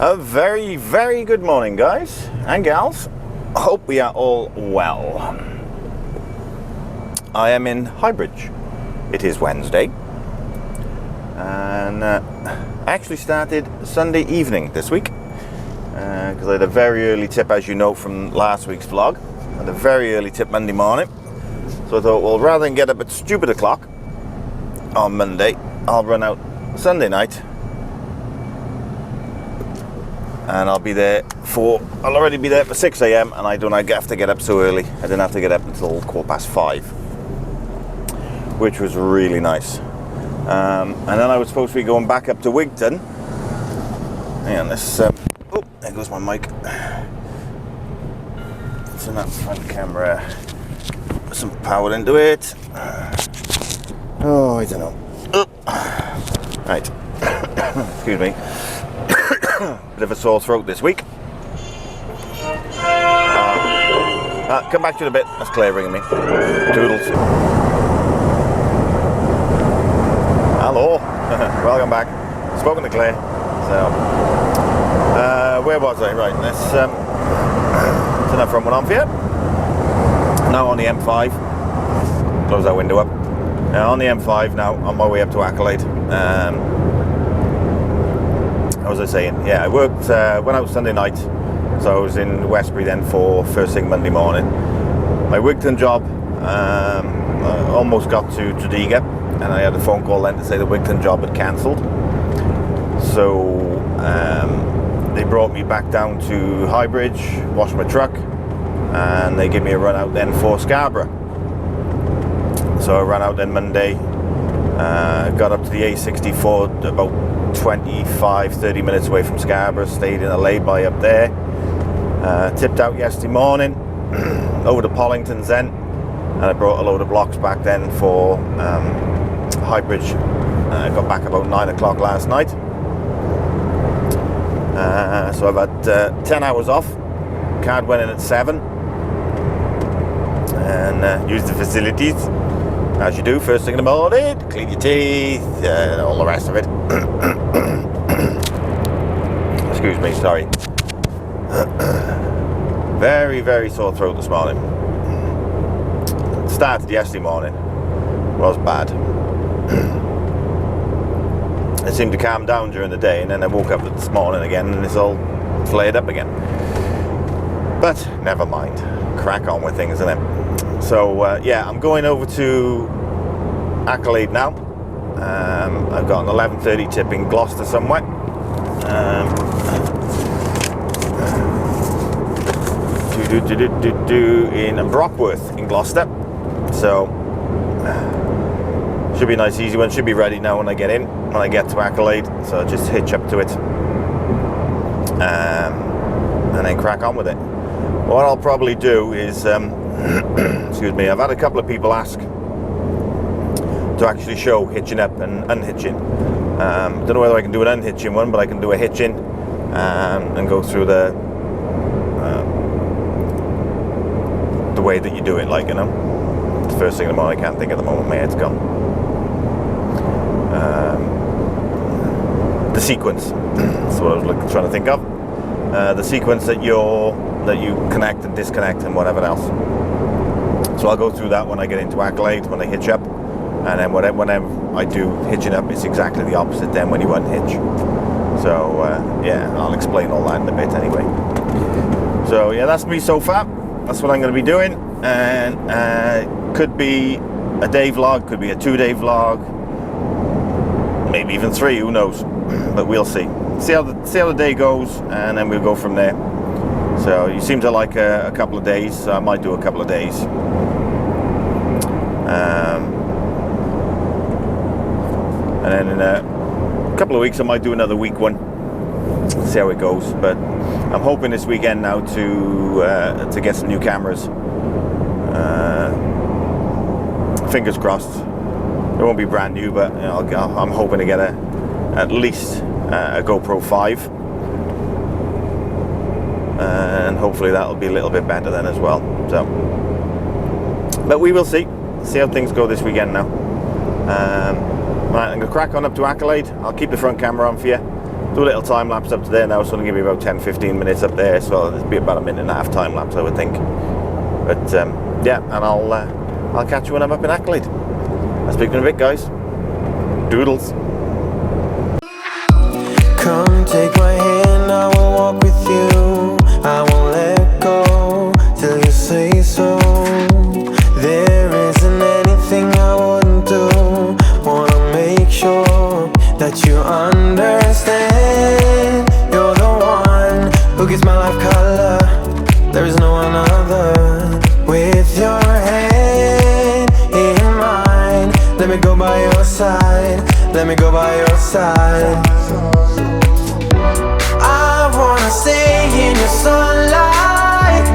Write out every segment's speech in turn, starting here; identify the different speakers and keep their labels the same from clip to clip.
Speaker 1: A very, very good morning, guys and gals. Hope we are all well. I am in Highbridge. It is Wednesday, and I actually started Sunday evening this week because I had a very early tip, as you know from last week's vlog. I had a very early tip Monday morning, so I thought, well, rather than get up at stupid o'clock on Monday, I'll run out Sunday night. And I'll already be there for 6 a.m. and I don't have to get up so early. I didn't have to get up until 5:15, which was really nice. And then I was supposed to be going back up to Wigton. And this, oh, there goes my mic. Turn that front camera, put some power into it. Oh, I don't know. Right, excuse me. Bit of a sore throat this week. Come back to you in a bit. That's Claire ringing me. Toodles. Hello. Welcome back. Spoken to Claire. So, where was I? Right, let's turn that front one on for you. Now on the M5. Close that window up. On the M5 now, on my way up to Accolade. What was I saying? Yeah, I went out Sunday night, so I was in Westbury then for first thing Monday morning. My Wigton job, I almost got to Tredegar, and I had a phone call then to say the Wigton job had cancelled. So they brought me back down to Highbridge, washed my truck, and they gave me a run out then for Scarborough. So I ran out then Monday, got up to the A64 about 25-30 minutes away from Scarborough, stayed in a lay-by up there, tipped out yesterday morning over to Pollington's then, and I brought a load of blocks back then for Highbridge. I got back about 9 o'clock last night, so I've had 10 hours off. Card went in at 7 and used the facilities as you do first thing in the morning, clean your teeth, all the rest of it. Excuse me, sorry. Very, very sore throat this morning. Started yesterday morning, was bad. It seemed to calm down during the day, and then I woke up this morning again and it's all flared up again. But never mind, crack on with things, innit? So yeah, I'm going over to Accolade now. I've got an 11:30 tip in Gloucester somewhere. In Brockworth in Gloucester. So should be a nice easy one. Should be ready now when I get to Accolade. So I'll just hitch up to it and then crack on with it. What I'll probably do is excuse me, I've had a couple of people ask to actually show hitching up and unhitching. Don't know whether I can do an unhitching one, but I can do a hitching and go through the way that you do it, like, you know. It's the first thing in the morning. I can't think at the moment, my head's gone. The sequence. That's what I was trying to think of. The sequence that you connect and disconnect and whatever else. So I'll go through that when I get into Accolade, when I hitch up, and then whenever I do hitching up, it's exactly the opposite then when you unhitch. So yeah, I'll explain all that in a bit anyway. So yeah, that's me so far. That's what I'm going to be doing, and could be a day vlog, could be a 2-day vlog, maybe even 3, who knows, but we'll see how the day goes, and then we'll go from there. So you seem to like a couple of days, so I might do a couple of days. And then in a couple of weeks I might do another week one, see how it goes. But I'm hoping this weekend now to get some new cameras. Fingers crossed. It won't be brand new, but you know, I'm hoping to get at least a GoPro 5, and hopefully that'll be a little bit better then as well. So, but we will see how things go this weekend now. Right, I'm going to crack on up to Accolade. I'll keep the front camera on for you, do a little time lapse up to there now. It's going to give me about 10-15 minutes up there, so it'll be about a minute and a half time lapse, I would think. But yeah, and I'll catch you when I'm up in Accolade. I'll speak to you in a bit, guys. Doodles.
Speaker 2: Come take my hand, I will walk with you. I won't let go till you say so. There isn't anything I wouldn't do. Wanna make sure that you understand. You're the one who gives my life color. There is no one other. With your hand in mine, let me go by your side. Let me go by your side. I wanna stay in your sunlight.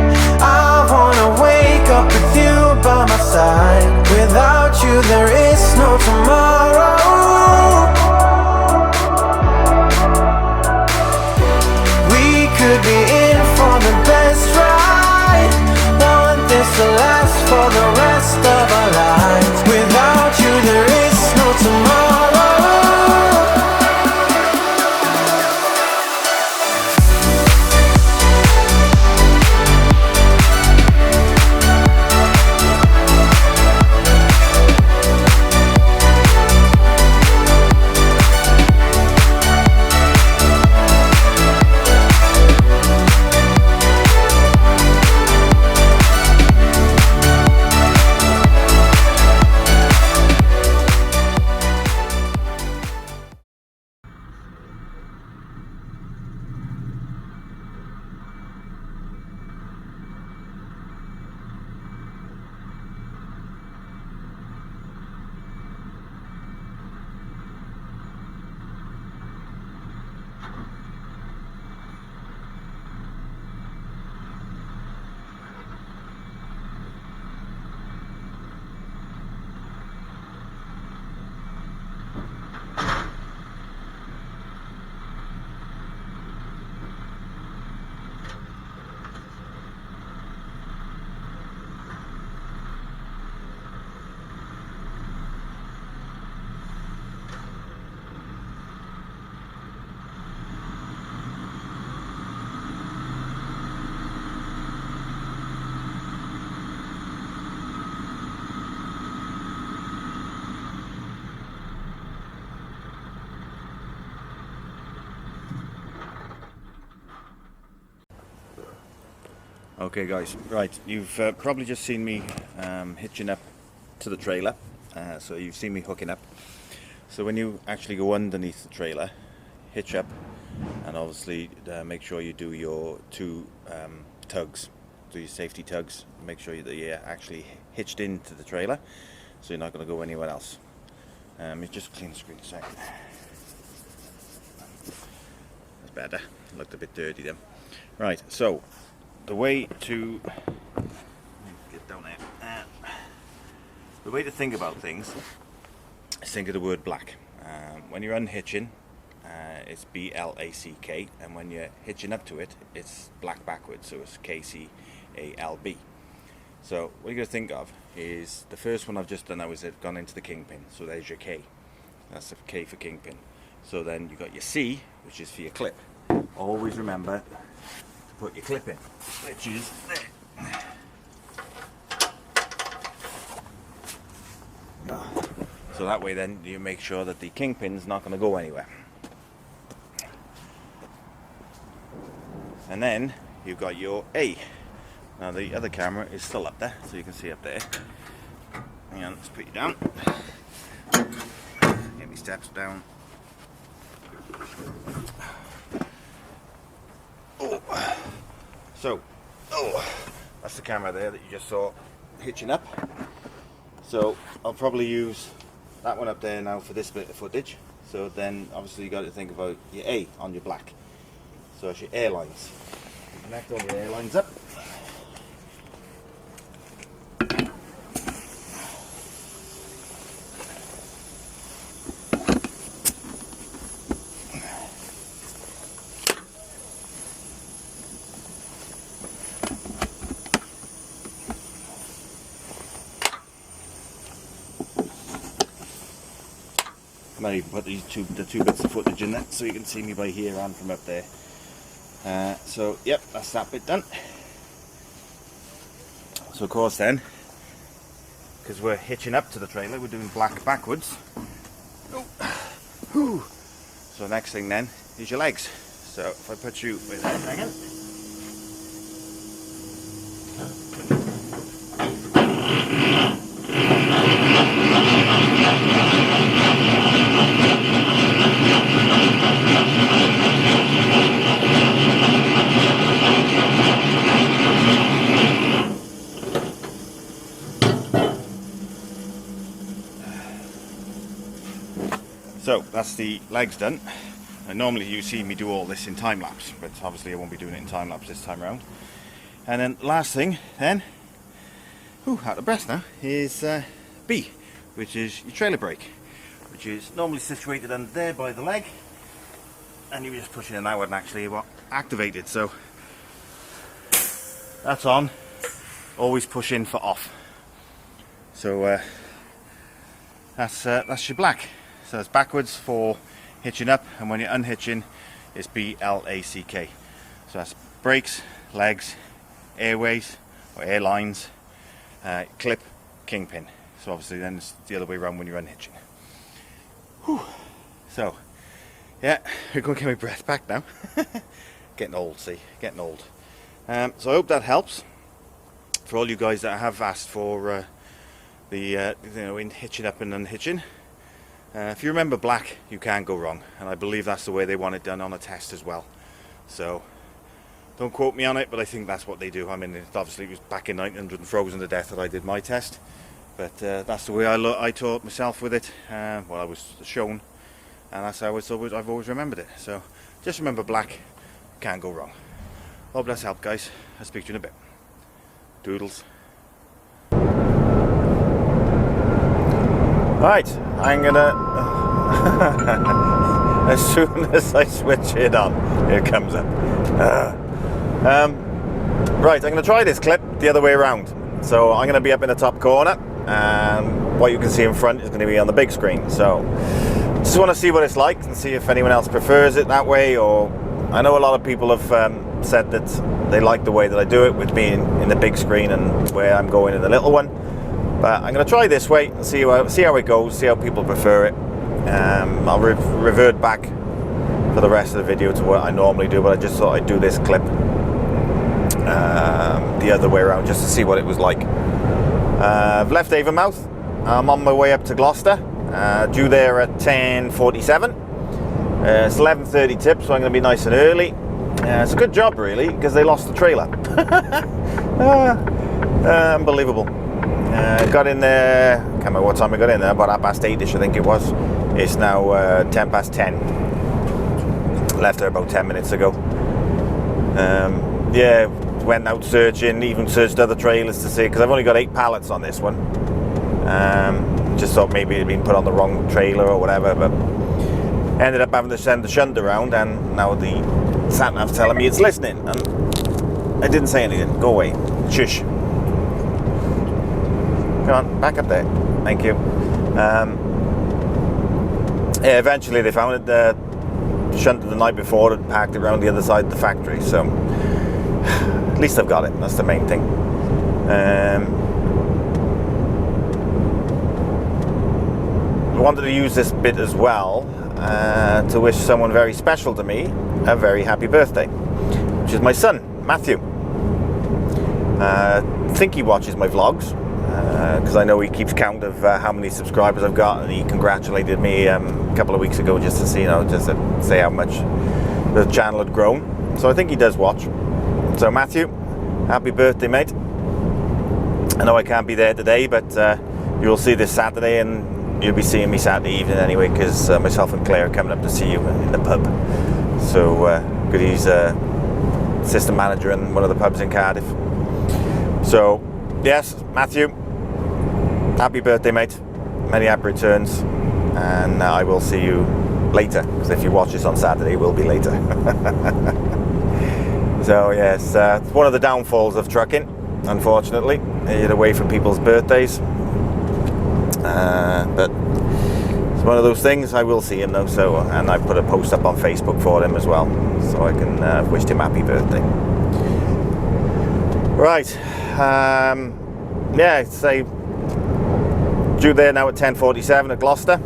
Speaker 2: I wanna wake up with you by my side. Without you there is no tomorrow. We could be in for the best ride. Want this to last for the rest of our lives. Without you there is no tomorrow.
Speaker 1: Okay guys, right, you've probably just seen me hitching up to the trailer, so you've seen me hooking up. So when you actually go underneath the trailer, hitch up, and obviously make sure you do your two tugs, do your safety tugs, make sure that you're actually hitched into the trailer, so you're not going to go anywhere else. You just clean the screen a second. That's better, looked a bit dirty then. Right, so the way to get down there. The way to think about things is think of the word black. When you're unhitching, it's B-L-A-C-K, and when you're hitching up to it, it's black backwards, so it's K-C-A-L-B. So what you're going to think of is the first one I've just done now is it's gone into the kingpin, so there's your K. That's the K for kingpin. So then you've got your C, which is for your clip. Always remember to put your clip in, which is there. So that way then you make sure that the kingpin's not going to go anywhere. And then you've got your A. Now the other camera is still up there, so you can see up there. Hang on, let's put you down. Get me steps down. So, that's the camera there that you just saw hitching up. So I'll probably use that one up there now for this bit of footage. So then obviously you got to think about your A on your black. So it's your airlines. Connect all your airlines up. Maybe put the two bits of footage in there so you can see me by here and from up there. So yep, that's that bit done. So of course then, because we're hitching up to the trailer, we're doing black backwards. Oh. So next thing then is your legs. So if I put you with that second. So that's the legs done. And normally you see me do all this in time lapse, but obviously I won't be doing it in time lapse this time around. And then last thing then, out of breath now, is B, which is your trailer brake, which is normally situated under there by the leg, and you just push it in that one and actually activated. So that's on. Always push in for off. So that's your black. So it's backwards for hitching up, and when you're unhitching, it's B-L-A-C-K. So that's brakes, legs, airways or airlines, clip, kingpin. So obviously then it's the other way around when you're unhitching. Whew. So yeah, we're going to get my breath back now. Getting old, see, getting old. So I hope that helps for all you guys that have asked for in hitching up and unhitching. If you remember black, you can't go wrong, and I believe that's the way they want it done on a test as well. So don't quote me on it, but I think that's what they do. I mean, obviously it was back in 1900 and frozen to death that I did my test, but that's the way I taught myself with it. Well, I was shown, and that's how I've always remembered it. So just remember black, can't go wrong. Hope that's helped, guys. I'll speak to you in a bit. Doodles. Right, I'm gonna, as soon as I switch it on, here it comes up. Right, I'm gonna try this clip the other way around. So I'm gonna be up in the top corner, and what you can see in front is gonna be on the big screen. So just wanna see what it's like and see if anyone else prefers it that way, or I know a lot of people have said that they like the way that I do it with being in the big screen and where I'm going in the little one. But I'm going to try this way and see how it goes, see how people prefer it. I'll revert back for the rest of the video to what I normally do, but I just thought I'd do this clip the other way around just to see what it was like. I've left Avonmouth. I'm on my way up to Gloucester, due there at 10:47. It's 11:30 tip, so I'm going to be nice and early. It's a good job really, because they lost the trailer. Unbelievable. Got in there, can't remember what time I got in there, about 8:30ish I think it was. It's now 10:10. Left there about 10 minutes ago. Yeah, went out searching, even searched other trailers to see, because I've only got 8 pallets on this one. Just thought maybe it had been put on the wrong trailer or whatever, but ended up having to send the shunt around, and now the sat-nav's telling me it's listening, and I didn't say anything. Go away. Shush. Come on, back up there. Thank you. Yeah, eventually they found it. Shunted the night before and parked it around the other side of the factory. So at least I've got it. That's the main thing. I wanted to use this bit as well to wish someone very special to me a very happy birthday, which is my son, Matthew. I think he watches my vlogs, because I know he keeps count of how many subscribers I've got, and he congratulated me a couple of weeks ago just to see, just to say how much the channel had grown. So I think he does watch. So Matthew, happy birthday, mate. I know I can't be there today, but you'll see this Saturday, and you'll be seeing me Saturday evening anyway, because myself and Claire are coming up to see you in the pub. So good, he's assistant manager in one of the pubs in Cardiff. So yes, Matthew, happy birthday, mate. Many happy returns, and I will see you later, because if you watch this on Saturday, it will be later. So yes, it's one of the downfalls of trucking, unfortunately. You're away from people's birthdays, but one of those things. I will see him though, so, and I put a post up on Facebook for him as well, so I can wish him happy birthday. Right, yeah, say due there now at 10:47 at Gloucester.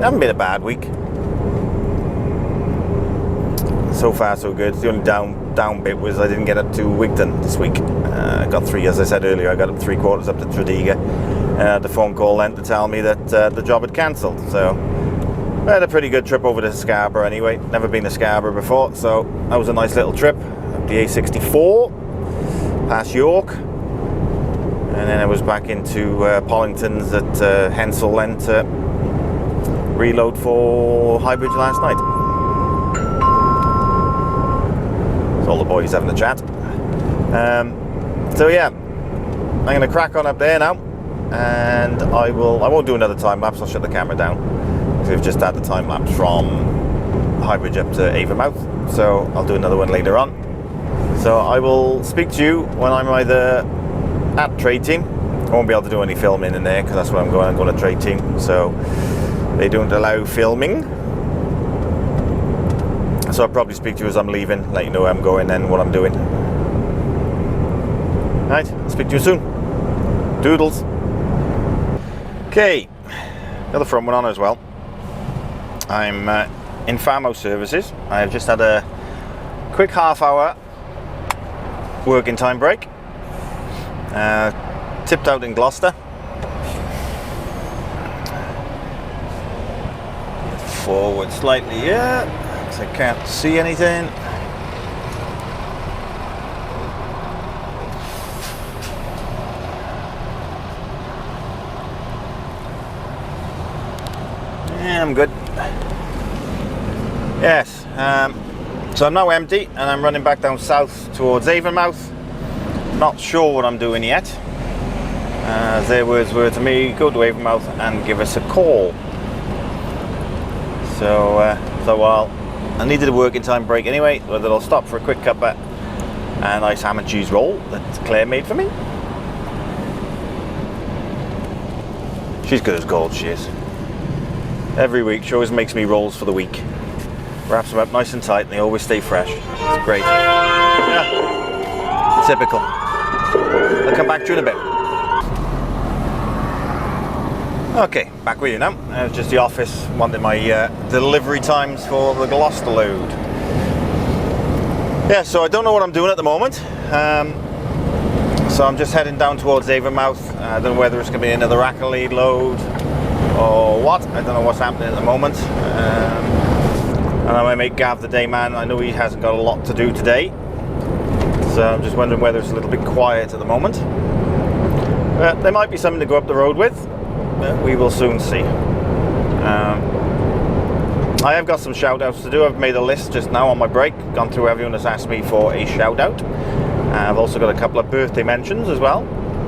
Speaker 1: Haven't been a bad week. So far so good. The only down bit was I didn't get up to Wigton this week. I got three, as I said earlier, I got up 3/4 up to Tredegar. The phone call then to tell me that the job had cancelled. So I had a pretty good trip over to Scarborough anyway. Never been to Scarborough before, so that was a nice little trip. Up the A64, past York, and then I was back into Pollington's at Hensel then to reload for Highbridge last night. So all the boys having a chat. So yeah, I'm going to crack on up there now, and I won't do another time lapse. I'll shut the camera down. We've just had the time lapse from Highbridge up to Avonmouth, so I'll do another one later on. So I will speak to you when I'm either at trade team. I won't be able to do any filming in there because that's where I'm going. I'm going to trade team, so they don't allow filming. So I'll probably speak to you as I'm leaving, let you know where I'm going and what I'm doing. Right, I'll speak to you soon. Doodles. Okay, got the front one on as well. I'm in farmhouse services. I've just had a quick half-hour working time break. Tipped out in Gloucester. Forward slightly here, because I can't see anything. Yeah, I'm good. Yes, so I'm now empty and I'm running back down south towards Avonmouth. Not sure what I'm doing yet. Their words were to me, go to Avonmouth and give us a call. So while I needed a working time break anyway, whether I'll stop for a quick cuppa and a nice ham and cheese roll that Claire made for me. She's good as gold, she is. Every week she always makes me rolls for the week. Wraps them up nice and tight and they always stay fresh. It's great. Yeah. Typical. I'll come back to you in a bit. Okay, back with you now. Just the office wanted my delivery times for the Gloucester load. Yeah, so I don't know what I'm doing at the moment. So I'm just heading down towards Avonmouth. I don't know whether it's going to be another accolade load or what. I don't know what's happening at the moment. And my mate Gav, the day man, I know he hasn't got a lot to do today. So I'm just wondering whether it's a little bit quiet at the moment. There might be something to go up the road with. We will soon see. I have got some shout outs to do. I've made a list just now on my break, gone through everyone that's asked me for a shout out. I've also got a couple of birthday mentions as well.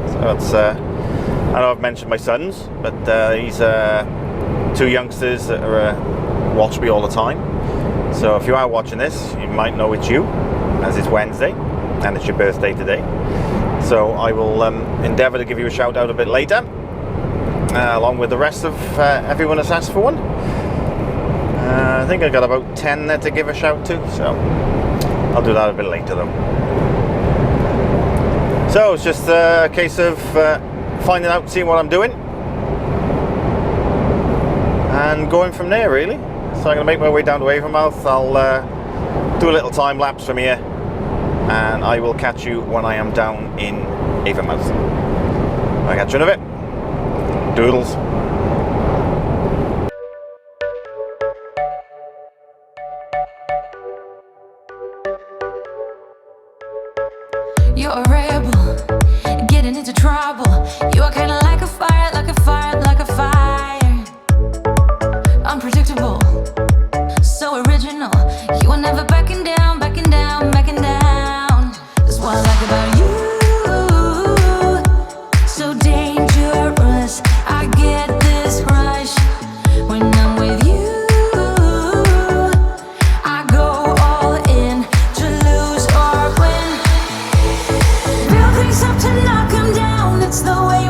Speaker 1: So that's, I know I've mentioned my sons, but he's two youngsters that watch me all the time. So if you are watching this, you might know it's you, as it's Wednesday and it's your birthday today. So I will endeavour to give you a shout out a bit later. Along with the rest of everyone that's asked for one. I think I got about 10 there to give a shout to, so I'll do that a bit later though. So it's just a case of finding out, seeing what I'm doing, and going from there really. So I'm going to make my way down to Avonmouth. I'll do a little time lapse from here, and I will catch you when I am down in Avonmouth. I'll catch you in a bit. Doodles.
Speaker 3: You're a rebel, getting into trouble. You are kinda like a fire, like a fire, like a fire. Unpredictable, so original. You are never backing down, backing down, backing down. That's what I like about you. So dangerous, I get this rush when I'm with you. I go all in to lose or win. Build things up to knock 'em down. It's the way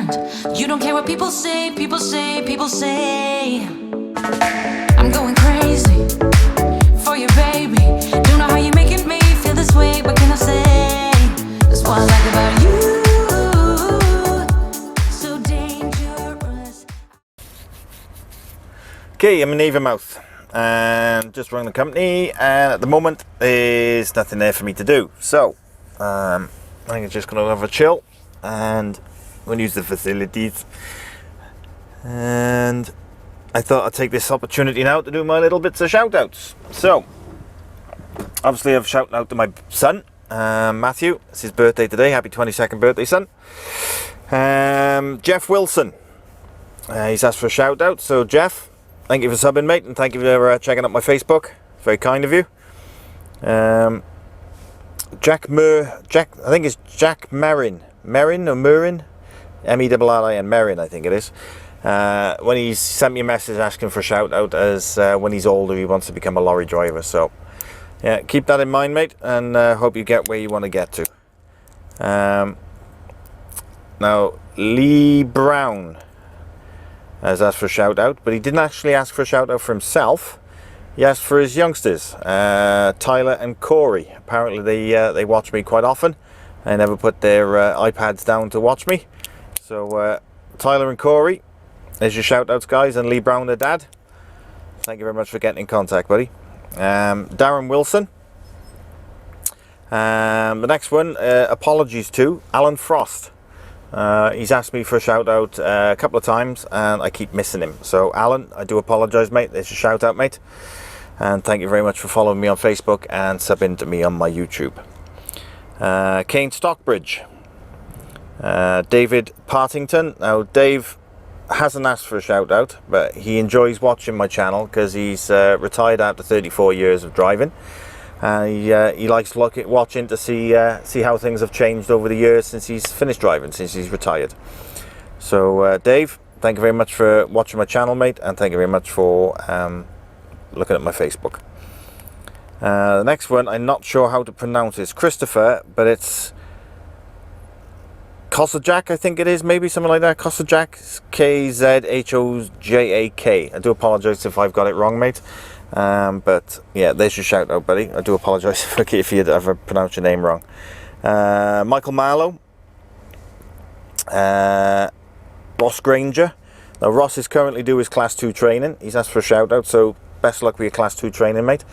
Speaker 3: understand. You don't care what people say, people say, people say. I'm going crazy for you, baby. Don't know how you're making me feel this way. What can I say? That's what I like about you. So dangerous.
Speaker 1: Okay, I'm in Avonmouth and just run the company, and at the moment there's nothing there for me to do. So I think I'm just going to have a chill and I'm going to use the facilities. And I thought I'd take this opportunity now to do my little bits of shout outs. So obviously I've shouted out to my son, Matthew. It's his birthday today. Happy 22nd birthday, son. Jeff Wilson, he's asked for a shout out. So Jeff, thank you for subbing, mate, and thank you for checking out my Facebook. Very kind of you. Jack, I think it's Jack Merrin, Merrin, M-E-R-R-I-N, Merrin, I think it is. When he sent me a message asking for a shout out, as when he's older he wants to become a lorry driver. So yeah, keep that in mind, mate, and hope you get where you want to get to. Now Lee Brown has asked for a shout out, but he didn't actually ask for a shout out for himself. He asked for his youngsters, Tyler and Corey. Apparently they watch me quite often. They never put their iPads down to watch me. So Tyler and Corey, there's your shout outs, guys, and Lee Brown, their dad. Thank you very much for getting in contact, buddy. Darren Wilson. The next one, apologies to Alan Frost. He's asked me for a shout out a couple of times and I keep missing him. So Alan, I do apologise, mate. There's your shout out, mate. And thank you very much for following me on Facebook and subbing to me on my YouTube. Kane Stockbridge. David Partington. Now Dave hasn't asked for a shout out, but he enjoys watching my channel because he's retired after 34 years of driving. He likes watching to see how things have changed over the years since he's finished driving, since he's retired. So Dave, thank you very much for watching my channel, mate, and thank you very much for looking at my Facebook. The next one, I'm not sure how to pronounce it. It's Christopher, but it's Kosajak, I think it is, maybe something like that. Kosajak, K-Z-H-O-J-A-K. I do apologise if I've got it wrong, mate. But yeah, there's your shout out, buddy. I do apologise if you ever pronounce your name wrong. Michael Marlowe. Ross Granger. Now Ross is currently doing his class 2 training. He's asked for a shout out, so best luck with your class 2 training, mate.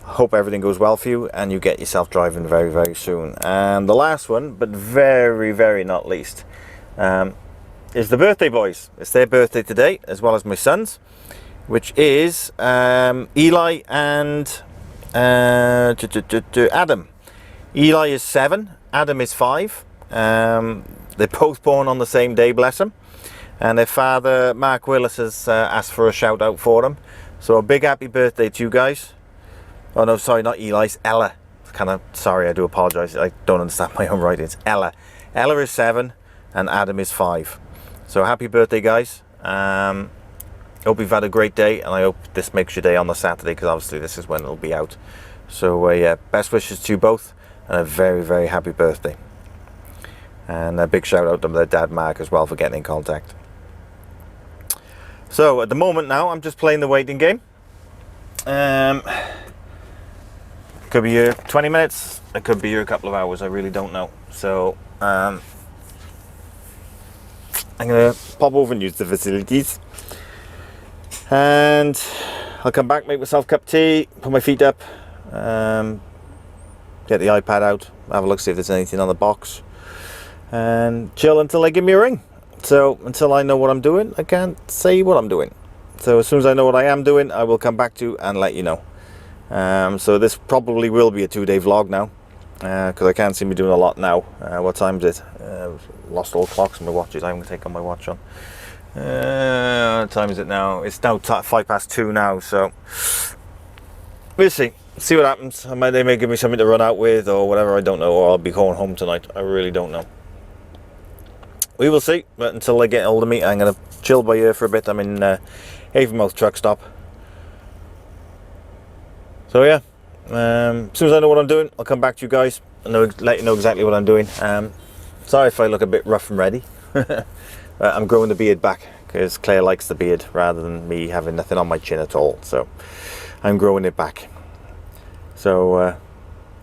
Speaker 1: I hope everything goes well for you and you get yourself driving very, very soon. And the last one, but very, very not least, is the birthday boys. It's their birthday today, as well as my son's, which is Eli and Adam. Eli is 7, Adam is 5. They're both born on the same day, bless them. And their father, Mark Willis, has asked for a shout out for them. So a big happy birthday to you guys. Oh no, sorry, not Eli, it's Ella. Sorry, I do apologise. I don't understand my own writing. It's Ella. Ella is 7 and Adam is 5. So happy birthday, guys. Hope you've had a great day, and I hope this makes your day on the Saturday, because obviously this is when it'll be out. So yeah, best wishes to you both, and a very, very happy birthday. And a big shout out to their dad, Mark, as well, for getting in contact. So at the moment now, I'm just playing the waiting game. Could be here 20 minutes, it could be here a couple of hours, I really don't know. So I'm going to pop over and use the facilities. And I'll come back, make myself a cup of tea, put my feet up, get the iPad out, have a look, see if there's anything on the box, and chill until they give me a ring. So until I know what I'm doing, I can't say what I'm doing. So as soon as I know what I am doing, I will come back to you and let you know. So this probably will be a 2-day vlog now, because I can't see me doing a lot now. What time is it? Lost all clocks and my watches. I'm going to take on my watch on. What time is it now? It's now 2:05 now, so we'll see what happens. They may give me something to run out with or whatever, I don't know, or I'll be going home tonight. I really don't know. We will see, but until they get hold of me, I'm going to chill by here for a bit. I'm in Avonmouth truck stop. So yeah, as soon as I know what I'm doing, I'll come back to you guys and let you know exactly what I'm doing. Sorry if I look a bit rough and ready. I'm growing the beard back because Claire likes the beard rather than me having nothing on my chin at all. So I'm growing it back. So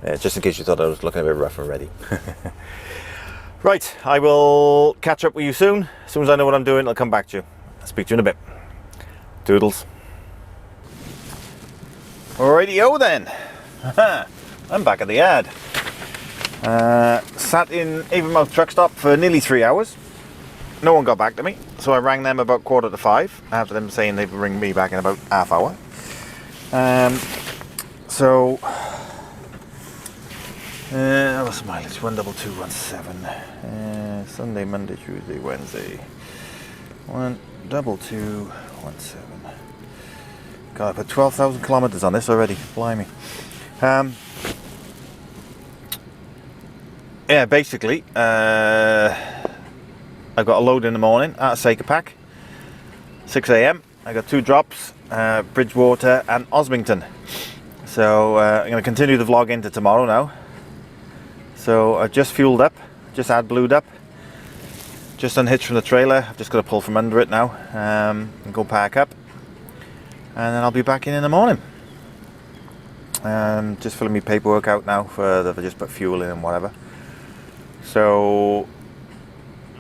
Speaker 1: yeah, just in case you thought I was looking a bit rough and ready. Right, I will catch up with you soon. As soon as I know what I'm doing, I'll come back to you. I'll speak to you in a bit. Doodles. Alrighty-o then. I'm back at the yard. Sat in Avonmouth truck stop for nearly 3 hours. No one got back to me, so I rang them about 4:45 after them saying they'd ring me back in about half hour. What's the mileage? 12217. Sunday, Monday, Tuesday, Wednesday. 12217. God, I put 12,000 kilometers on this already. Blimey. Yeah, basically, I've got a load in the morning at Saker Pack, 6 AM. I got 2 drops, Bridgewater and Osmington. So I'm going to continue the vlog into tomorrow now. So I've just fueled up, just AdBlued up, just unhitched from the trailer. I've just got to pull from under it now and go park up. And then I'll be back in the morning. Just filling my paperwork out now for I've just put fuel in and whatever. So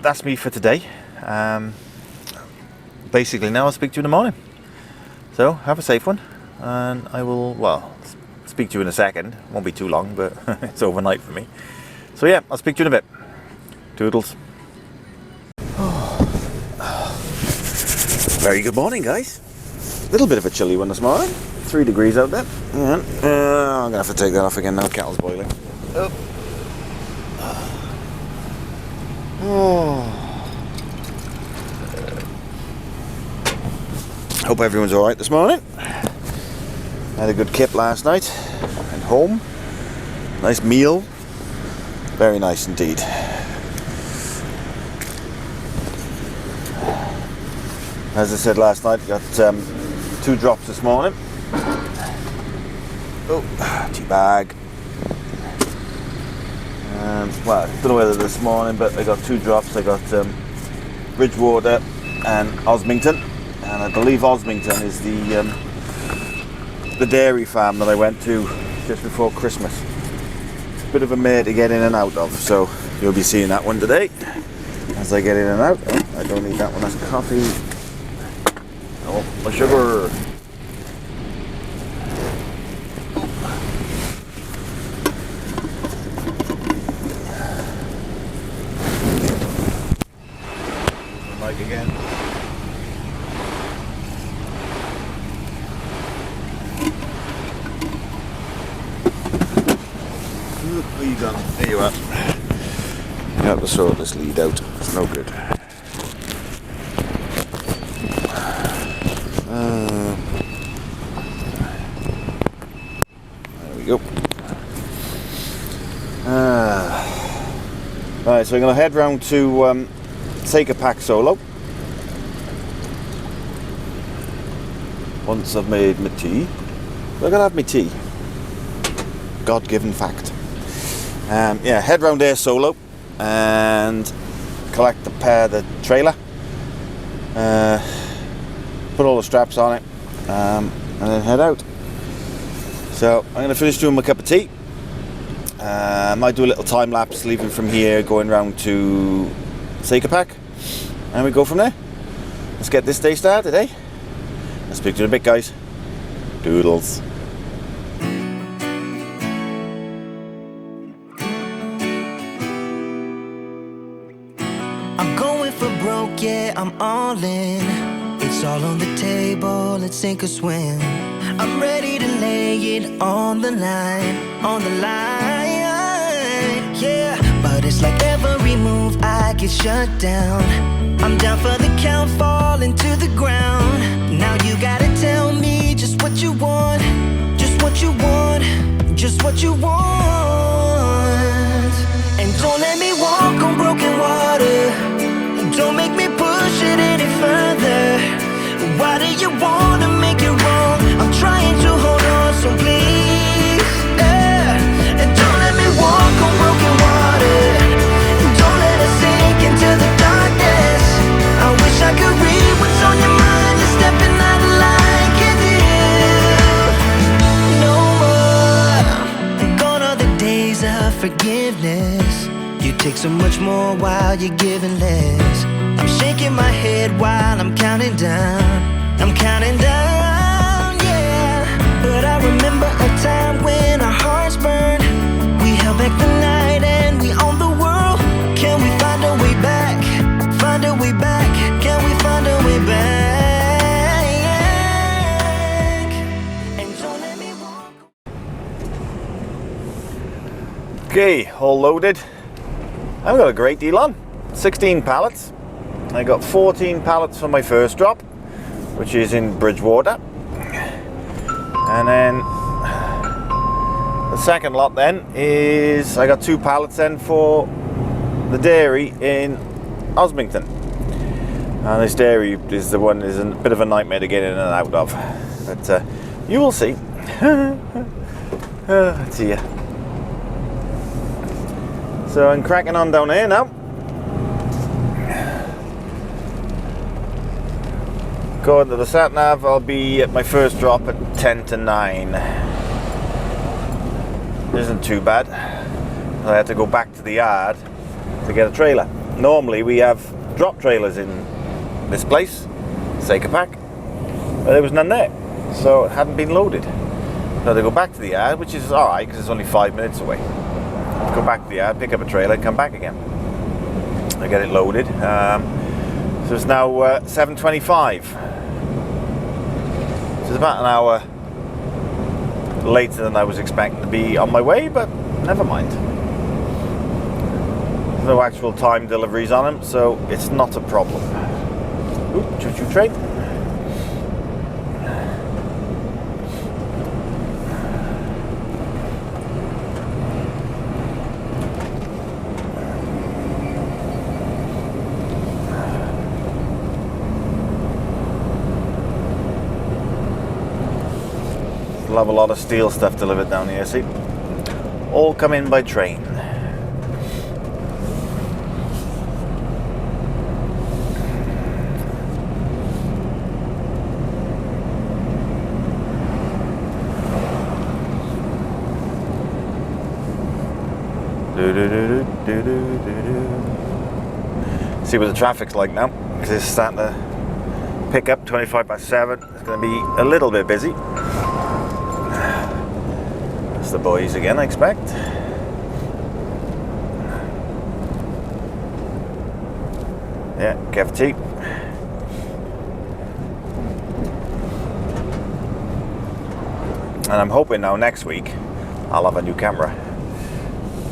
Speaker 1: that's me for today. Basically now I'll speak to you in the morning. So have a safe one, and I will, well, speak to you in a second. Won't be too long, but it's overnight for me. So yeah, I'll speak to you in a bit. Toodles. Very good morning, guys. A little bit of a chilly one this morning. 3 degrees out there. Yeah. I'm gonna have to take that off again now. Kettle's boiling. Hope everyone's alright this morning. Had a good kip last night and home. Nice meal. Very nice indeed. As I said last night, got 2 drops this morning. Oh, tea bag. Well, I don't know whether this morning, but I got 2 drops. I got Bridgewater and Osmington, and I believe Osmington is the dairy farm that I went to just before Christmas. It's a bit of a mare to get in and out of, so you'll be seeing that one today as I get in and out. Oh, I don't need that one. That's coffee. Oh, my sugar. Again. Lead on. There you are. You have to sort this lead out. It's no good. There we go. Right, so I'm going to head round to Saker Pack solo. Once I've made my tea. I gotta have my tea. God-given fact. Yeah, head round there solo and collect the trailer. Put all the straps on it and then head out. So I'm gonna finish doing my cup of tea. Might do a little time lapse leaving from here, going round to Saker Pack, and we go from there. Let's get this day started, eh? I'll speak to you in a bit, guys. Doodles.
Speaker 2: I'm going for broke, yeah, I'm all in. It's all on the table, let's sink or swim. I'm ready to lay it on the line, yeah. But it's like every move I get shut down. I'm down for the count, falling to the ground. Now you gotta tell me just what you want, just what you want, just what you want. And don't let me walk on broken water. Don't make me push it any further. Why do you wanna make it wrong? I'm trying to hold on, so please, yeah. And don't let me walk on broken water. Don't let us sink into the darkness.
Speaker 4: ways of forgiveness. You take so much more while you're giving less. I'm shaking my head while I'm counting down. I'm counting down, yeah. But I remember a time when our hearts burned. We held back the night and we owned the world. Can we find a way back? Find a way back. Can we find a way back? And don't let me walk.
Speaker 1: Okay, all loaded. I've got a great deal on. 16 pallets. I got 14 pallets for my first drop, which is in Bridgewater. And then the second lot then is, I got 2 pallets then for the dairy in Osmington. And this dairy is the one is a bit of a nightmare to get in and out of. But you will see. See ya. So I'm cracking on down here now. According to the sat nav, I'll be at my first drop at 10 to 9. Isn't too bad. I had to go back to the yard to get a trailer. Normally we have drop trailers in this place, Saker Pack, but there was none there, so it hadn't been loaded. So I had to go back to the yard, which is alright because it's only 5 minutes away. Go back to the yard, pick up a trailer, and come back again. I get it loaded. So it's now 7:25. So it's about an hour later than I was expecting to be on my way, but never mind. There's no actual time deliveries on them, so it's not a problem. Ooh, choo-choo train. We'll have a lot of steel stuff delivered down here, see? All come in by train. See what the traffic's like now, because it's starting to pick up. 25 past 7. It's going to be a little bit busy. That's the boys again, I expect. Yeah, Kev T. And I'm hoping now next week I'll have a new camera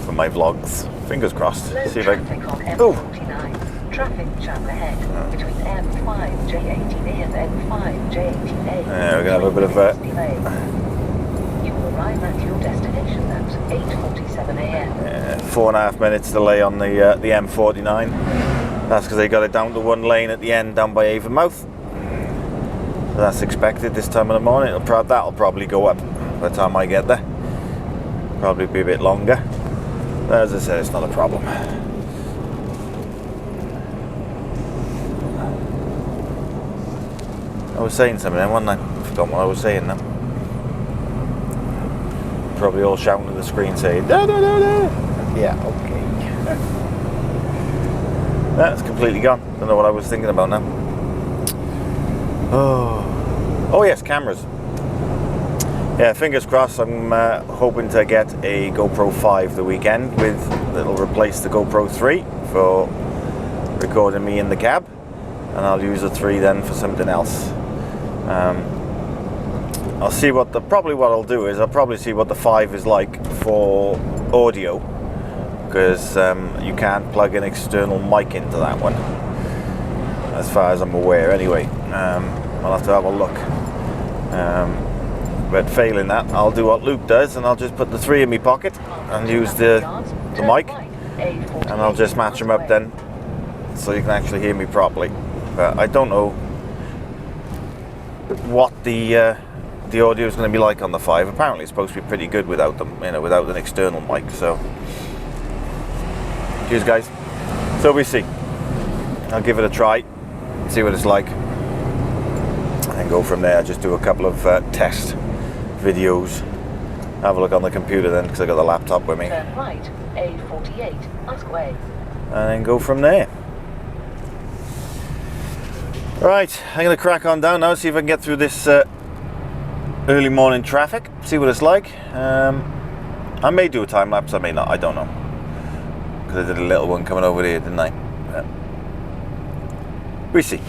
Speaker 1: for my vlogs. Fingers crossed.
Speaker 5: Low
Speaker 1: See if I
Speaker 5: traffic on
Speaker 1: oh.
Speaker 5: M49. Traffic jam ahead between M5J18A and M5J18A.
Speaker 1: Yeah, we're gonna have a bit of a
Speaker 5: You will arrive at your destination at 8:47 a.m.
Speaker 1: 4.5 minutes delay on the M49. That's because they got it down to one lane at the end down by Avonmouth. So that's expected this time of the morning. That'll probably go up by the time I get there. Probably be a bit longer. But as I said, it's not a problem. I was saying something then, wasn't I? I forgot what I was saying now. Probably all shouting at the screen saying, da, da, da, da. Yeah, okay. That's completely gone. Don't know what I was thinking about now. Oh yes, cameras. Yeah, fingers crossed. I'm hoping to get a GoPro 5 the weekend that'll replace the GoPro 3 for recording me in the cab, and I'll use the 3 then for something else. I'll see what I'll do is I'll probably see what the 5 is like for audio, because you can't plug an external mic into that one, as far as I'm aware. Anyway, I'll have to have a look. But failing that, I'll do what Luke does, and I'll just put the 3 in my pocket and use the mic, and I'll just match them up then, so you can actually hear me properly. But I don't know what the audio is going to be like on the 5. Apparently it's supposed to be pretty good without them, without an external mic. So cheers guys. So we see. I'll give it a try, see what it's like, and go from there. Just do a couple of test videos have a look on the computer then, because I got the laptop with me,
Speaker 5: Turn right, A48, Usk Way.
Speaker 1: and then go from there. Right, I'm going to crack on down now, see if I can get through this early morning traffic, see what it's like. I may do a time lapse, I may not, I don't know. Because I did a little one coming over here, didn't I? We see.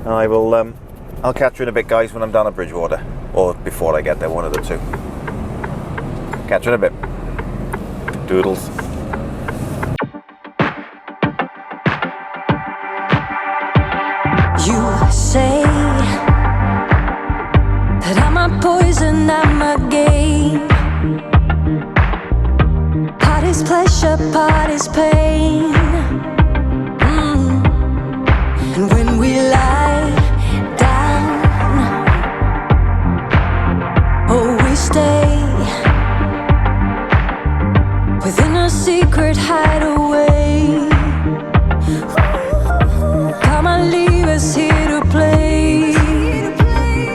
Speaker 1: I will. I'll catch you in a bit, guys, when I'm down at Bridgewater, or before I get there, one of the two. Catch you in a bit. Doodles.
Speaker 3: You say that I'm a poison, I'm a game. Part is pleasure, part is pain. And when we lie down, oh, we stay within a secret hideaway. Come on, leave us here to play.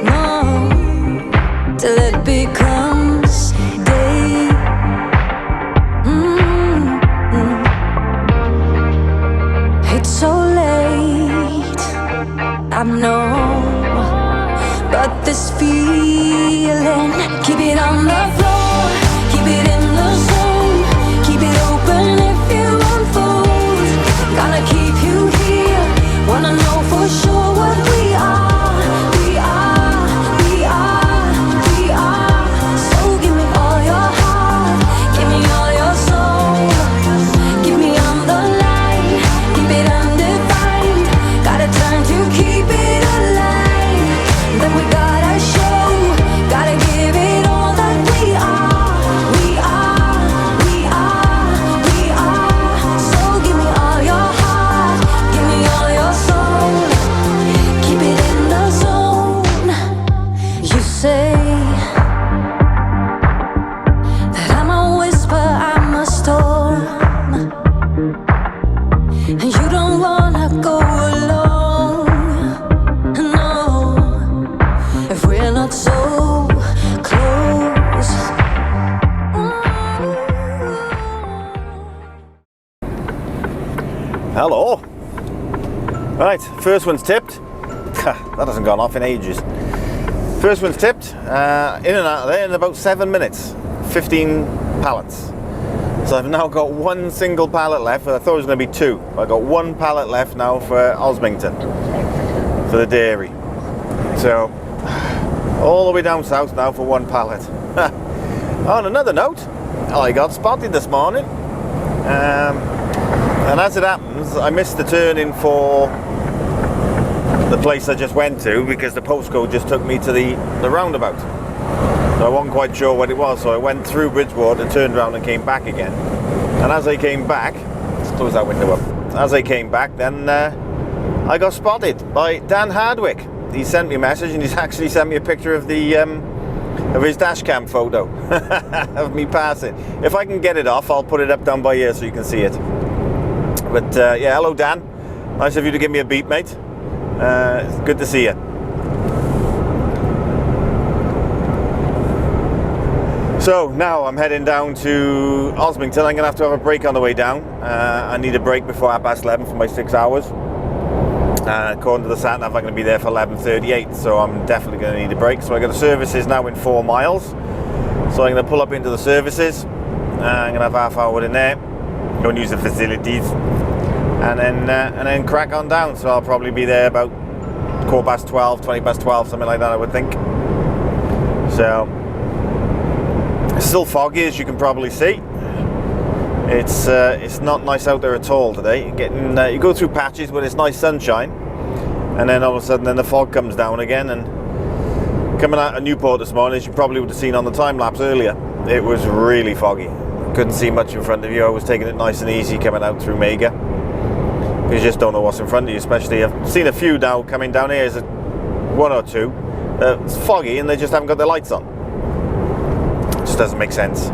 Speaker 3: No, till it becomes day. It's so late, I know, but this feeling, keep it on the floor, keep it in the zone, keep it open if you unfold. Gonna keep you here, wanna know for sure what we are, we are, we are, we are. So give me all your heart, give me all your soul, give me on the line, keep it undefined. Gotta turn to keep it alive. Then we gotta show, gotta give it all that we are, we are, we are, we are. So give me all your heart, give me all your soul, keep it in the zone. You say that I'm a whisper, I'm a storm, and you don't wanna go alone. No, if we're not so close.
Speaker 1: Hello. Right, first one's tipped. That hasn't gone off in ages. First one's tipped. In and out of there in about 7 minutes. 15 pallets. So I've now got one single pallet left. I thought it was going to be two. I've got one pallet left now for Osmington, for the dairy. So all the way down south now for one pallet. On another note, I got spotted this morning. And as it happens, I missed the turning for the place I just went to because the postcode just took me to the roundabout. So I wasn't quite sure what it was, so I went through Bridgewater, turned around and came back again. And as I came back, let's close that window up. As I came back, then I got spotted by Dan Hardwick. He sent me a message and he's actually sent me a picture of the of his dash cam photo of me passing. If I can get it off, I'll put it up down by here so you can see it. But yeah, hello Dan. Nice of you to give me a beat, mate. It's good to see you. So now I'm heading down to Osmington. I'm going to have a break on the way down. I need a break before 11:30 for my 6 hours. According to the sat nav, I'm going to be there for 11:38, so I'm definitely going to need a break. So I got the services now in 4 miles. So I'm going to pull up into the services. I'm going to have half hour in there, go and use the facilities, and then crack on down. So I'll probably be there about 12:15, 12:20, something like that, I would think. So it's still foggy, as you can probably see. It's not nice out there at all today. You go through patches where it's nice sunshine, and then all of a sudden, then the fog comes down again. And coming out of Newport this morning, as you probably would have seen on the time lapse earlier, it was really foggy. Couldn't see much in front of you. I was taking it nice and easy coming out through Mega. You just don't know what's in front of you. Especially, I've seen a few now coming down here. There's one or two. It's foggy, and they just haven't got their lights on. It just doesn't make sense.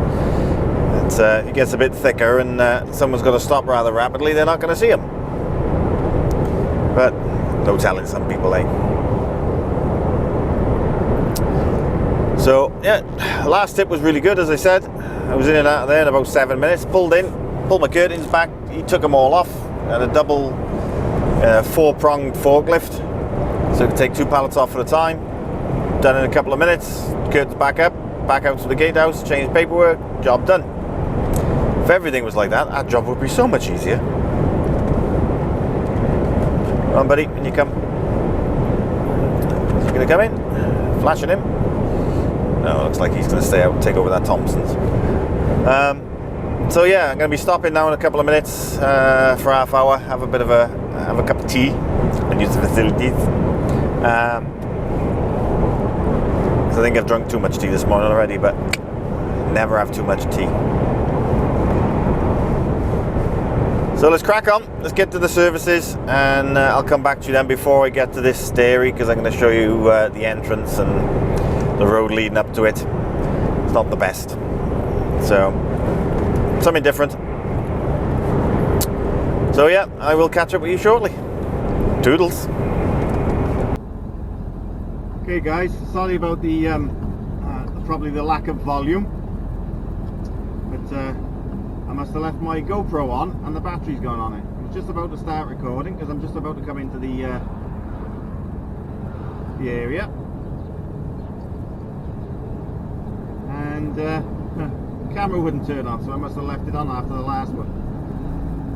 Speaker 1: It gets a bit thicker and someone's got to stop rather rapidly, they're not going to see them. But no telling some people, eh? So yeah, last tip was really good, as I said. I was in and out of there in about 7 minutes. Pulled my curtains back. He took them all off. And a double 4-pronged forklift, so I could take 2 pallets off at a time. Done in a couple of minutes. Curtains back up, back out to the gatehouse, change paperwork, job done. If everything was like that, our job would be so much easier. Come on, buddy, when you come. Is he going to come in? Flashing him? No, looks like he's going to stay out and take over that Thompson's. So yeah, I'm going to be stopping now in a couple of minutes for half hour, have a cup of tea and use the facilities. I think I've drunk too much tea this morning already, but never have too much tea. So let's crack on, let's get to the services, and I'll come back to you then before I get to this dairy, because I'm going to show you the entrance and the road leading up to it. It's not the best, so something different. So yeah, I will catch up with you shortly. Toodles. Okay guys, sorry about the probably the lack of volume, but I must have left my GoPro on and the battery's gone on it. I was just about to start recording because I'm just about to come into the area, and the camera wouldn't turn on, so I must have left it on after the last one.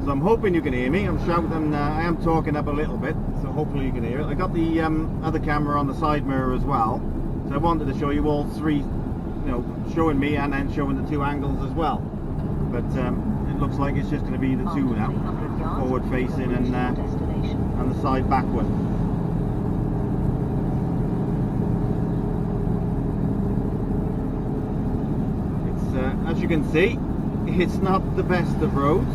Speaker 1: So I'm hoping you can hear me. I'm shouting, I am talking up a little bit, so hopefully you can hear it. I got the other camera on the side mirror as well, so I wanted to show you all three, you know, showing me and then showing the 2 angles as well. But it looks like it's just going to be the 2 now, forward facing and the side backward. It's as you can see, it's not the best of roads.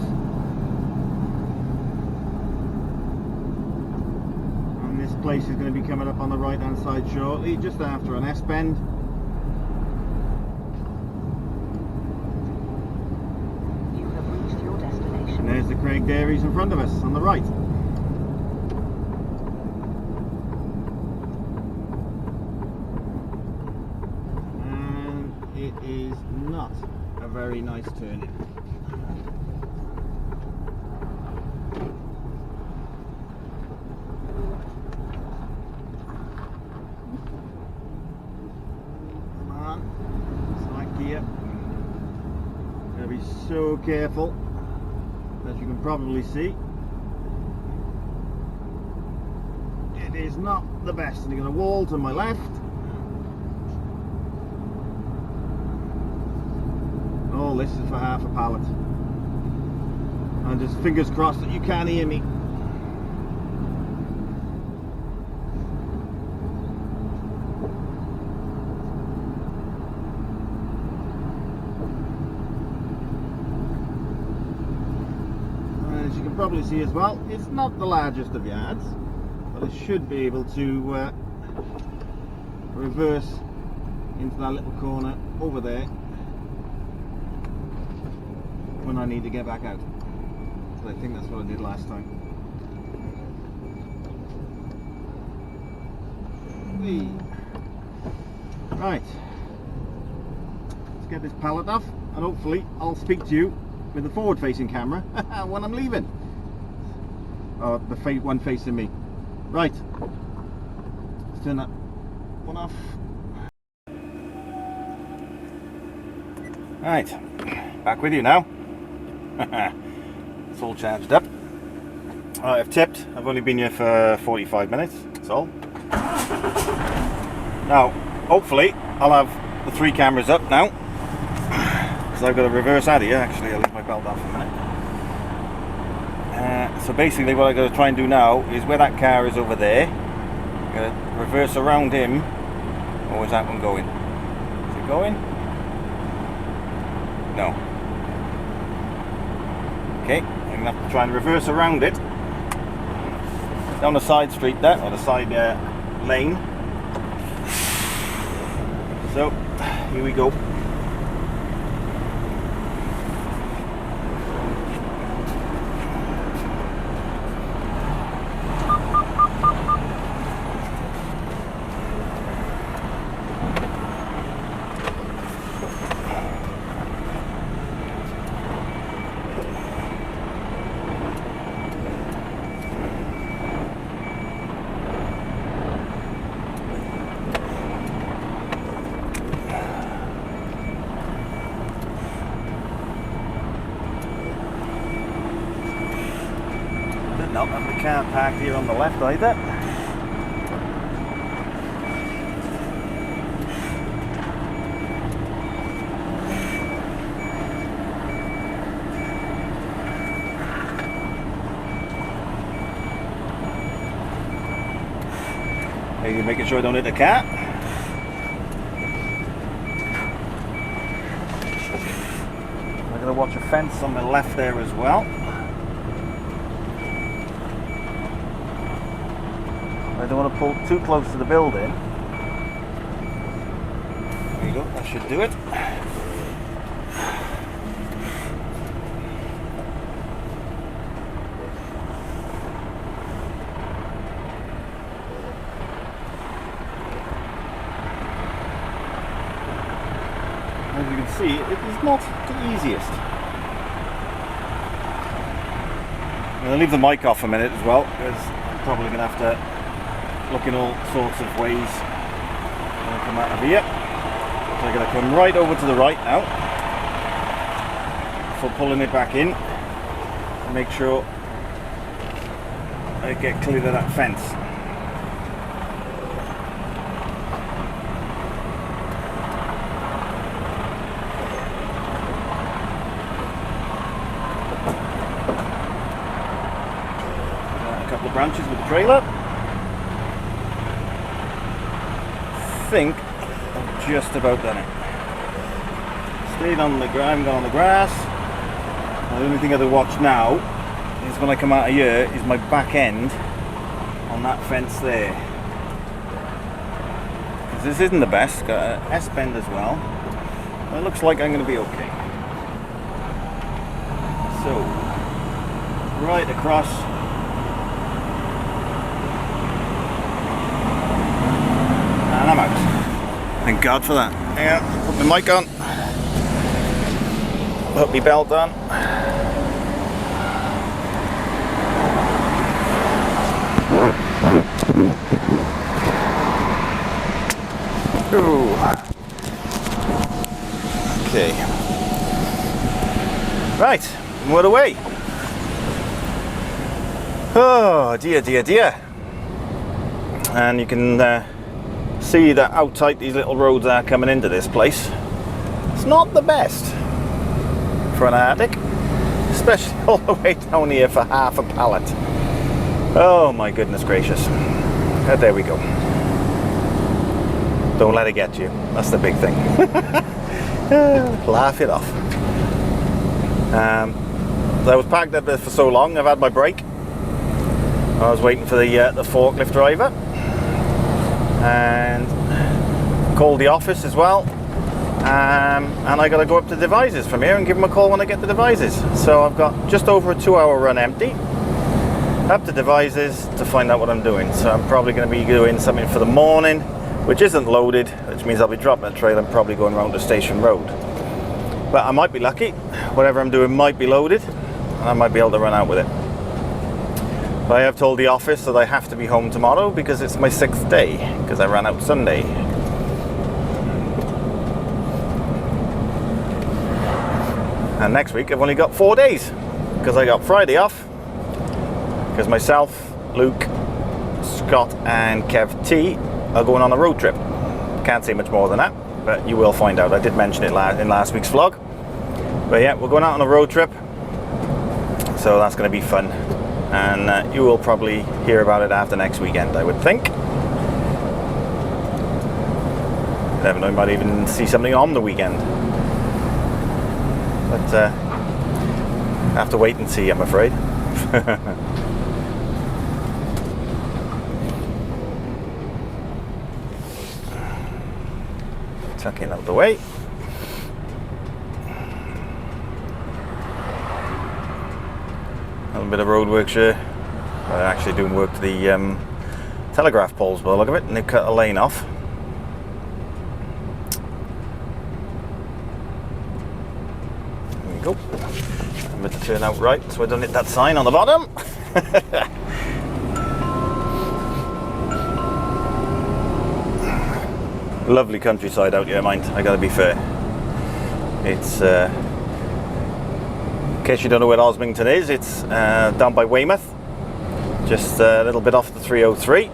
Speaker 1: This place is going to be coming up on the right hand side shortly, just after an S-bend.
Speaker 5: You have reached your destination.
Speaker 1: And there's the Craig Dairies in front of us on the right. And it is not a very nice turning. Gotta be so careful, as you can probably see. It is not the best. And you got a wall to my left. All this is for half a pallet. And just fingers crossed that you can hear me. Probably see as well, it's not the largest of yards, but it should be able to reverse into that little corner over there when I need to get back out. So I think that's what I did last time. Right, let's get this pallet off, and hopefully I'll speak to you with the forward facing camera when I'm leaving. Oh, the one facing me. Right, let's turn that one off. Right, back with you now. It's all charged up. I've tipped. I've only been here for 45 minutes, that's all. Now, hopefully I'll have the 3 cameras up now, because I've got to reverse out of here. Actually, I'll leave my belt off a minute. So basically what I've got to try and do now is where that car is over there, I'm going to reverse around him. Or is that one going? Is it going? No. Okay, I'm going to have to try and reverse around it down the side street there, or the side lane. So here we go. not have the car parked here on the left either. You're making sure I don't hit the car. I'm going to watch a fence on the left there as well. I don't want to pull too close to the building. There you go, that should do it. As you can see, it is not the easiest. I'm going to leave the mic off a minute as well, because I'm probably going to have to look in all sorts of ways when I come out of here. So I'm going to come right over to the right now for pulling it back in and make sure I get clear of that fence. Branches with the trailer. I think I've just about done it. Stayed on the ground, gone on the grass. The only thing I have to watch now is when I come out of here is my back end on that fence there. Because this isn't the best, got an S-bend as well. But it looks like I'm going to be okay. So, right across. And I'm out. Thank God for that. Yeah, put my mic on. Put my belt on. Ooh. Okay. Right, we're away. Oh dear, dear, dear. And you can see that how tight these little roads are coming into this place. It's not the best for an Arctic, especially all the way down here for half a pallet. Oh my goodness gracious. There we go. Don't let it get you. That's the big thing. Laugh it off. I was parked up there for so long. I've had my break. I was waiting for the forklift driver. And called the office as well, and I got to go up to Devizes from here and give them a call when I get to Devizes. So I've got just over a 2-hour run empty up to Devizes to find out what I'm doing. So I'm probably going to be doing something for the morning, which isn't loaded, which means I'll be dropping the trailer and probably going around to Station Road. But I might be lucky, whatever I'm doing might be loaded, and I might be able to run out with it. But I have told the office that I have to be home tomorrow because it's my 6th day, because I ran out Sunday. And next week I've only got 4 days, because I got Friday off, because myself, Luke, Scott and Kev T are going on a road trip. Can't say much more than that, but you will find out. I did mention it in last week's vlog. But yeah, we're going out on a road trip, so that's going to be fun. And you will probably hear about it after next weekend, I would think. Never know, you might even see something on the weekend. But I have to wait and see, I'm afraid. Tucking out the way. A little bit of road work here. They're actually doing work to the telegraph poles by the look of it, and they've cut a lane off. There we go. Remember to turn out right so I don't hit that sign on the bottom. Lovely countryside out here, mind. I gotta be fair. It's in case you don't know where Osmington is, it's down by Weymouth. just a little bit off the 303.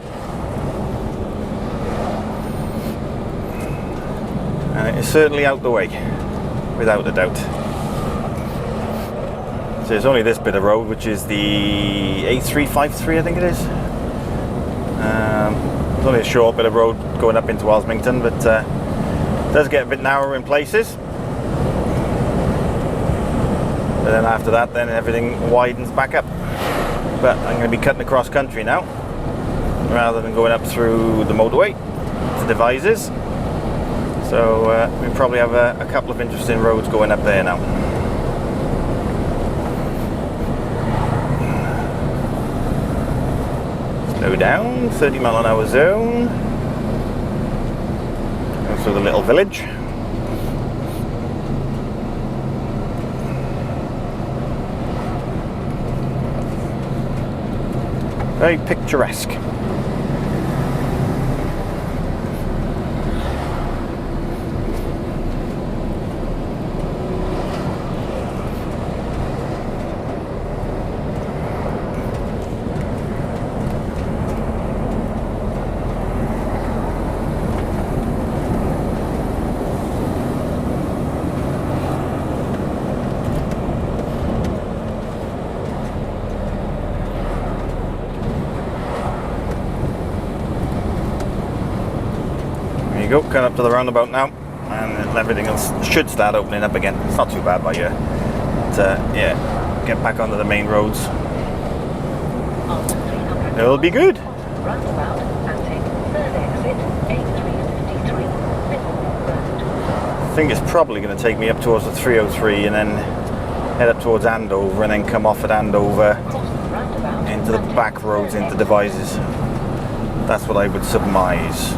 Speaker 1: And it is certainly out the way, without a doubt. So there's only this bit of road, which is the A353, I think it is. It's only a short bit of road going up into Osmington, but it does get a bit narrower in places. But then after that, then everything widens back up. But I'm going to be cutting across country now, rather than going up through the motorway to Devizes. So we probably have a couple of interesting roads going up there now. Slow down, 30 mph zone. Go through the little village. Very picturesque. Go, coming up to the roundabout now, and everything else should start opening up again. It's not too bad by here. But yeah, get back onto the main roads. It'll be good.
Speaker 5: Roundabout and take third exit A353
Speaker 1: I think it's probably going to take me up towards the 303 and then head up towards Andover and then come off at Andover into the back roads into Devizes. That's what I would surmise.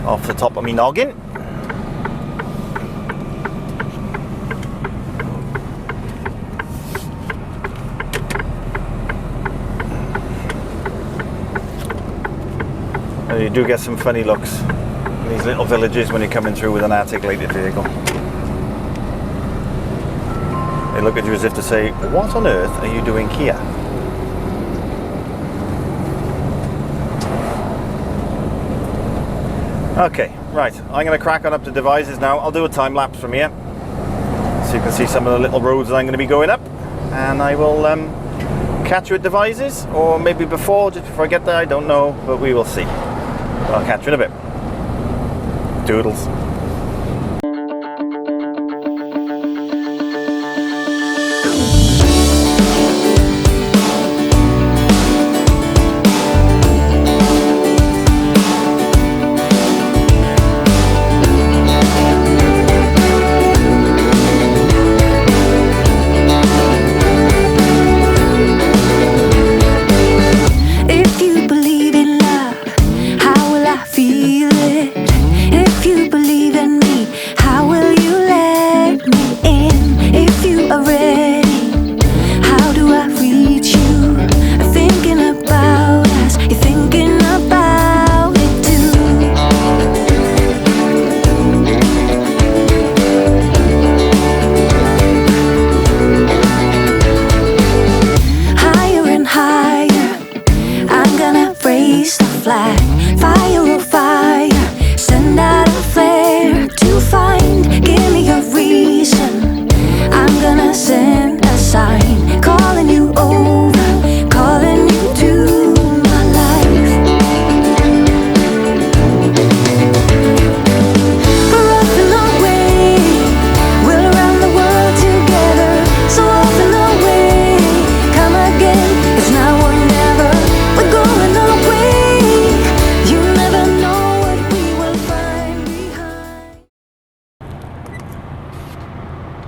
Speaker 1: Off the top of me noggin. You do get some funny looks in these little villages when you're coming through with an articulated vehicle. They look at you as if to say, what on earth are you doing here? Okay, right, I'm going to crack on up to Devizes now. I'll do a time lapse from here so you can see some of the little roads that I'm going to be going up, and I will catch you at Devizes, or maybe before, just before I get there, I don't know, but we will see. I'll catch you in a bit. Doodles.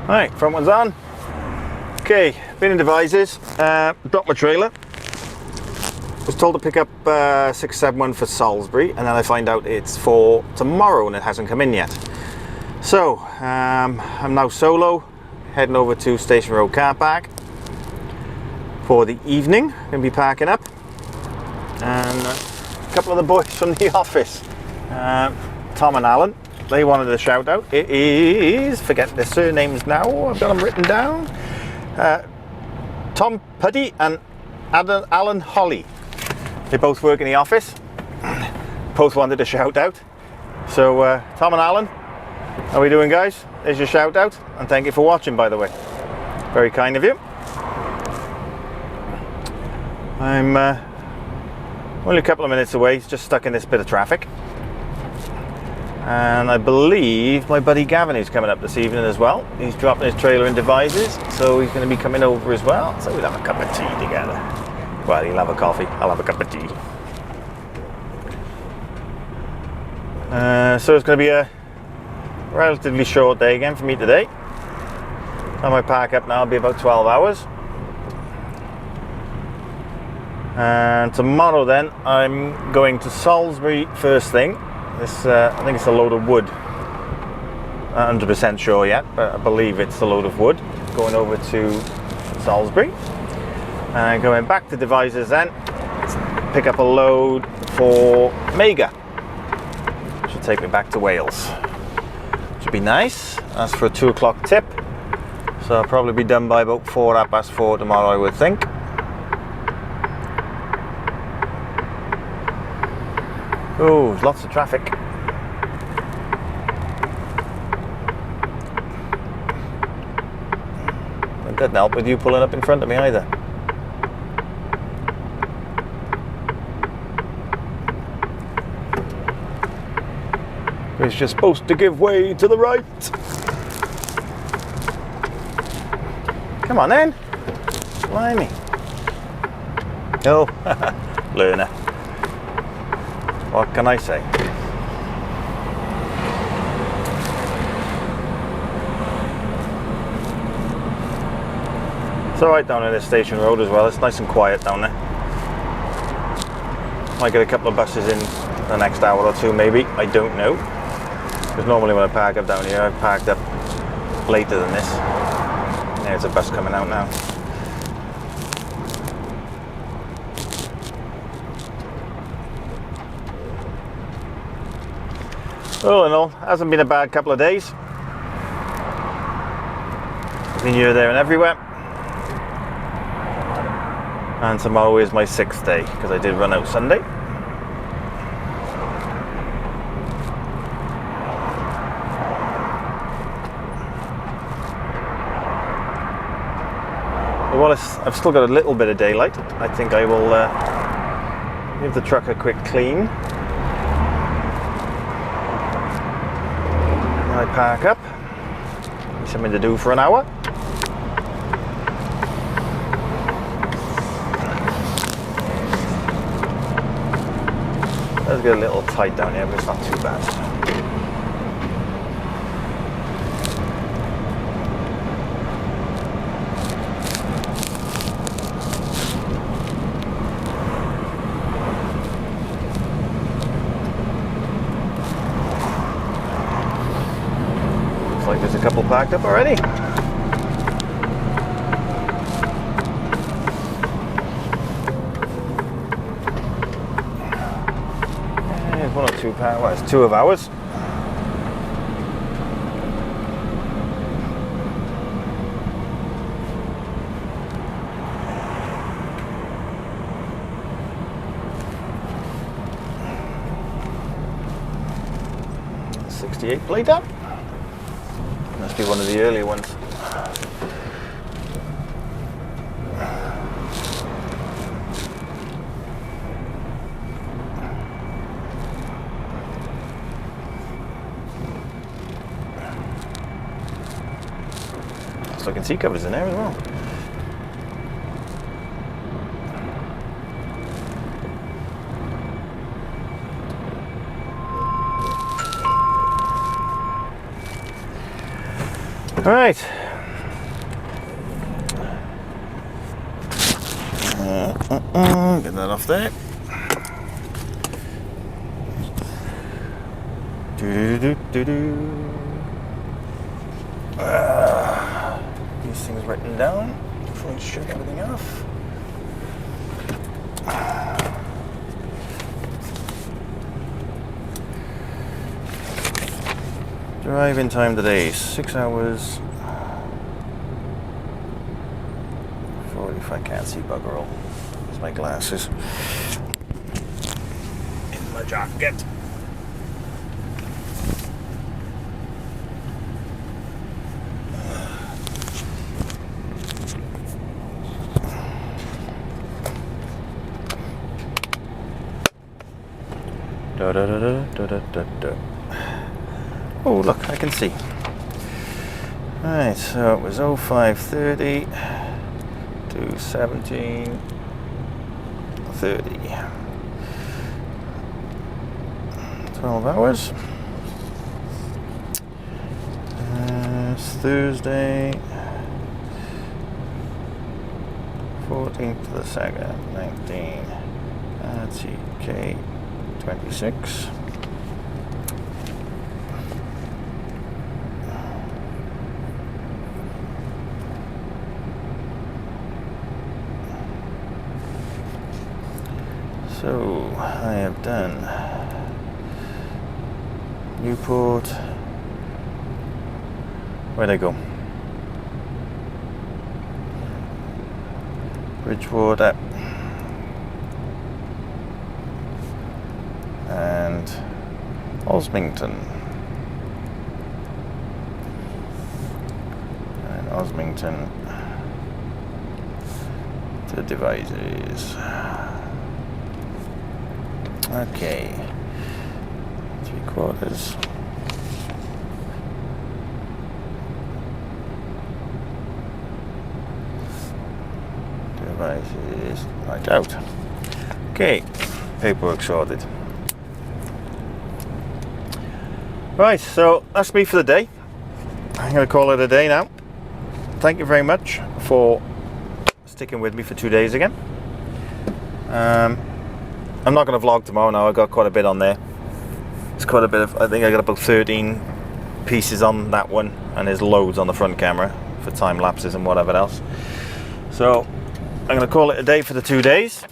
Speaker 1: Right, front one's on. Okay, been in Devizes, dropped my trailer. Was told to pick up 671 for Salisbury, and then I find out it's for tomorrow and it hasn't come in yet. So, I'm now solo, heading over to Station Road car park for the evening. Gonna be parking up. And a couple of the boys from the office, Tom and Alan, they wanted a shout out. It is, forget their surnames now, I've got them written down. Tom Puddy and Alan Holly. They both work in the office. Both wanted a shout out. So Tom and Alan, how are we doing, guys? There's your shout out, and thank you for watching, by the way. Very kind of you. I'm only a couple of minutes away, just stuck in this bit of traffic. And I believe my buddy Gavin is coming up this evening as well. He's dropping his trailer in Devizes, so he's going to be coming over as well. So we'll have a cup of tea together. Well, he'll have a coffee, I'll have a cup of tea. So it's going to be a relatively short day again for me today. Time I pack up now, it'll be about 12 hours. And tomorrow then, I'm going to Salisbury first thing. This, I think it's a load of wood. Not 100% sure yet, but I believe it's a load of wood. Going over to Salisbury. And going back to Devizes then, pick up a load for Mega. Should take me back to Wales. Should be nice. As for a 2 o'clock tip, so I'll probably be done by about 4:04 tomorrow, I would think. Oh, there's lots of traffic. It didn't help with you pulling up in front of me either. It's just supposed to give way to the right. Come on then. Blimey. Oh, learner. What can I say? It's alright down in this station road as well. It's nice and quiet down there. Might get a couple of buses in the next hour or two maybe. I don't know. Because normally when I park up down here, I've parked up later than this. There's a bus coming out now. All in all, hasn't been a bad couple of days. Been here, there and everywhere. And tomorrow is my 6th day, because I did run out Sunday. Well, I've still got a little bit of daylight. I think I will give the truck a quick clean. I park up, something to do for an hour. Let's get a little tight down here, but it's not too bad. Like there's a couple packed up already. There's 1 or 2 packed. Well, it's 2 of ours. '68 plate up. Must be one of the earlier ones. So I can see covers in there as well. All right. Get that off there. These things written down before I shake everything off. Driving time today, 6 hours 40 if I can't see bugger all. There's my glasses. In my jacket. Da, da, da, da, da, da, da. Oh, look, I can see. Right, so it was 0530 to 1730. 12 hours. It's Thursday, 14th to the 2nd, 19. Let's see, K 26. So I have done Newport. Where'd I go? Bridgewater and Osmington. And Osmington to Devizes. Okay, 3/4. Devices right out. Okay, paperwork sorted. Right, so that's me for the day. I'm going to call it a day now. Thank you very much for sticking with me for 2 days again. I'm not going to vlog tomorrow now. I got quite a bit on there. It's quite a bit of, I think I got about 13 pieces on that one, and there's loads on the front camera for time lapses and whatever else. So I'm going to call it a day for the 2 days.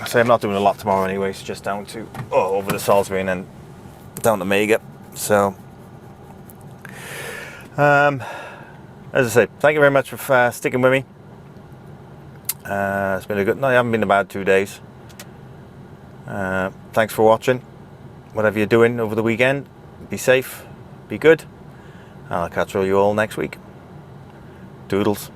Speaker 1: So I'm not doing a lot tomorrow anyway. It's just down to over the Salisbury and then down to Mega. So as I said, thank you very much for sticking with me. It's been a good night. I haven't been a bad 2 days. Thanks for watching. Whatever you're doing over the weekend, be safe, be good, and I'll catch you all next week. Doodles.